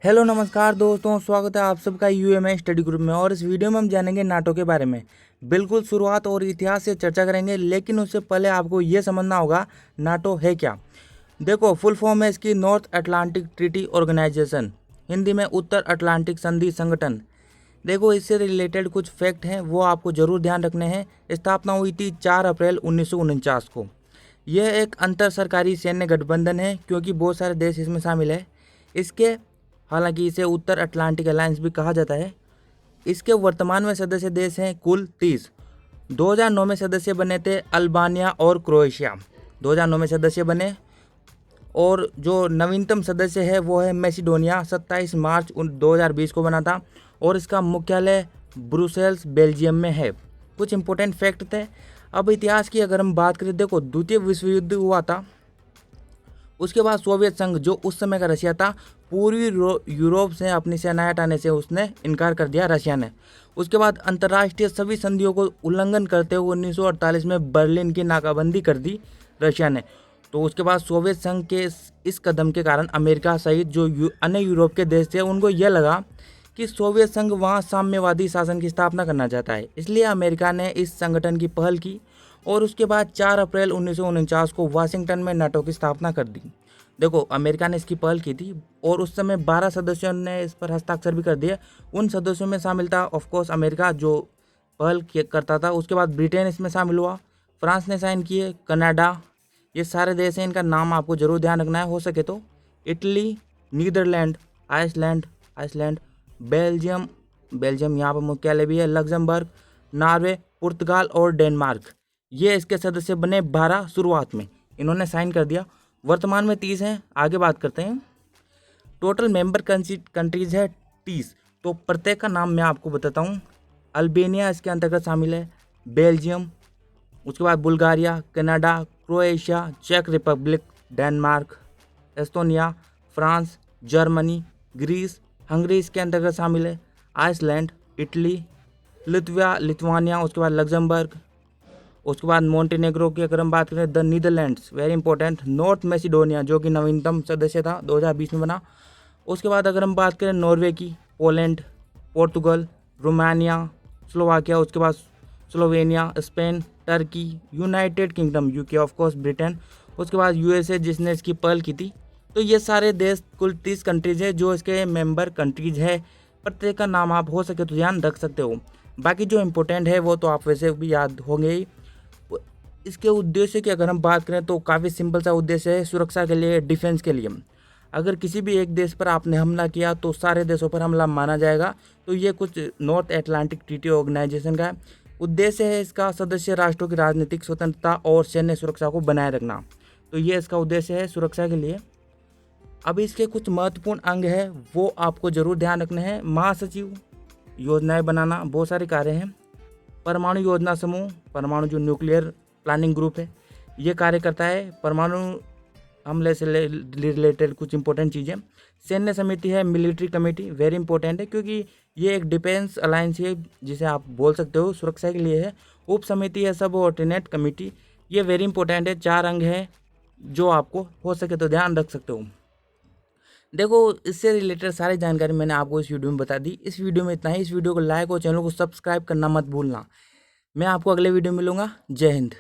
Hello नमस्कार दोस्तों, स्वागत है आप सबका यूएमए स्टडी ग्रुप में। और इस वीडियो में हम जानेंगे नाटो के बारे में। बिल्कुल शुरुआत और इतिहास से चर्चा करेंगे, लेकिन उससे पहले आपको ये समझना होगा नाटो है क्या। देखो, फुल फॉर्म है इसकी North Atlantic Treaty Organization, Hindi में उत्तर अटलांटिक संधि संगठन। देखो, इससे रिलेटेड कुछ फैक्ट हैं वो आपको जरूर ध्यान रखने हैं। स्थापना हुई थी 4 अप्रैल 1949 को। यह एक अंतर सरकारी सैन्य गठबंधन है क्योंकि बहुत सारे देश इसमें शामिल है। इसके हालांकि इसे उत्तर अटलांटिक अलायंस भी कहा जाता है। इसके वर्तमान में सदस्य देश हैं कुल 30। 2009 में सदस्य बने थे अल्बानिया और क्रोएशिया, 2009 में सदस्य बने। और जो नवीनतम सदस्य है वो है मैसिडोनिया, 27 मार्च 2020 को बना था और इसका मुख्यालय ब्रुसेल्स बेल्जियम में है। कुछ इंपॉर्टेंट फैक्ट थे। अब इतिहास की अगर हम बात करें, देखो द्वितीय विश्व युद्ध हुआ था, उसके बाद सोवियत संघ जो उस समय का रशिया था, पूर्वी यूरोप से अपनी सेनाएं हटाने से उसने इनकार कर दिया रशिया ने। उसके बाद अंतर्राष्ट्रीय सभी संधियों को उल्लंघन करते हुए 1948 में बर्लिन की नाकाबंदी कर दी रशिया ने। तो उसके बाद सोवियत संघ के इस कदम के कारण अमेरिका सहित जो अन्य यूरोप के देश थे उनको यह लगा कि सोवियत संघ वहाँ साम्यवादी शासन की स्थापना करना चाहता है, इसलिए अमेरिका ने इस संगठन की पहल की और उसके बाद 4 अप्रैल 1949 को वाशिंगटन में नाटो की स्थापना कर दी। देखो, अमेरिका ने इसकी पहल की थी और उस समय 12 सदस्यों ने इस पर हस्ताक्षर भी कर दिए। उन सदस्यों में शामिल था ऑफकोर्स अमेरिका जो पहल करता था। उसके बाद ब्रिटेन इसमें शामिल हुआ, फ्रांस ने साइन किए, कनाडा, ये सारे देश हैं, इनका नाम आपको जरूर ध्यान रखना है। हो सके तो इटली, नीदरलैंड, आइसलैंड, बेल्जियम यहाँ पर मुख्यालय भी है, लग्जमबर्ग, नॉर्वे, पुर्तगाल और डेनमार्क, ये इसके सदस्य बने 12 शुरुआत में, इन्होंने साइन कर दिया। वर्तमान में 30 हैं। आगे बात करते हैं। टोटल मेंबर कंट्रीज है 30। तो प्रत्येक का नाम मैं आपको बताता हूँ। अल्बेनिया इसके अंतर्गत शामिल है, बेल्जियम, उसके बाद बुल्गारिया, कनाडा, क्रोएशिया, चेक Republic, Denmark, Estonia, France, Germany, Greece, Hungary इसके अंतर्गत शामिल है, आइसलैंड, इटली, लिथुआनिया, उसके बाद लग्जमबर्ग, उसके बाद मोंटेनेग्रो की अगर हम बात करें, the Netherlands, very important, north Macedonia जो कि नवीनतम सदस्य था, 2020 में बना। उसके बाद अगर हम बात करें नॉर्वे की, पोलैंड, पोर्तुगल, रोमानिया, स्लोवाकिया, उसके बाद Slovenia, Spain, Turkey, United kingdom, UK, of course Britain, उसके बाद यूएसए जिसने इसकी पहल की थी। तो ये सारे देश, कुल 30 कंट्रीज है जो इसके मेंबर कंट्रीज है। प्रत्येक का नाम आप हो सके तो ध्यान रख सकते हो। बाकी जो इम्पोर्टेंट है वो तो आप वैसे भी याद होंगे ही। इसके उद्देश्य की अगर हम बात करें तो काफ़ी सिंपल सा उद्देश्य है, सुरक्षा के लिए, डिफेंस के लिए। अगर किसी भी एक देश पर आपने हमला किया तो सारे देशों पर हमला माना जाएगा। तो ये कुछ नॉर्थ अटलांटिक ट्रीटी ऑर्गेनाइजेशन का उद्देश्य है। इसका सदस्य राष्ट्रों की राजनीतिक स्वतंत्रता और सैन्य सुरक्षा को बनाए रखना। तो ये इसका उद्देश्य है सुरक्षा के लिए। अब इसके कुछ महत्वपूर्ण अंग है वो आपको जरूर ध्यान रखने हैं। महासचिव, योजनाएं बनाना, बहुत सारे कार्य हैं। परमाणु योजना समूह, परमाणु जो न्यूक्लियर प्लानिंग ग्रुप है, ये कार्य करता है परमाणु हमले से रिलेटेड कुछ इंपॉर्टेंट चीज़ें। सैन्य समिति है, मिलिट्री कमेटी, वेरी इंपॉर्टेंट है क्योंकि ये एक डिफेंस अलायंस है जिसे आप बोल सकते हो, सुरक्षा के लिए है। उप समिति है, सब ऑर्डिनेट कमेटी, ये वेरी इंपॉर्टेंट है। 4 अंग हैं जो आपको हो सके तो ध्यान रख सकते हो। देखो, इससे रिलेटेड सारी जानकारी मैंने आपको इस वीडियो में बता दी। इस वीडियो में इतना ही। इस वीडियो को लाइक और चैनल को सब्सक्राइब करना मत भूलना। मैं आपको अगले वीडियो में मिलूंगा। जय हिंद।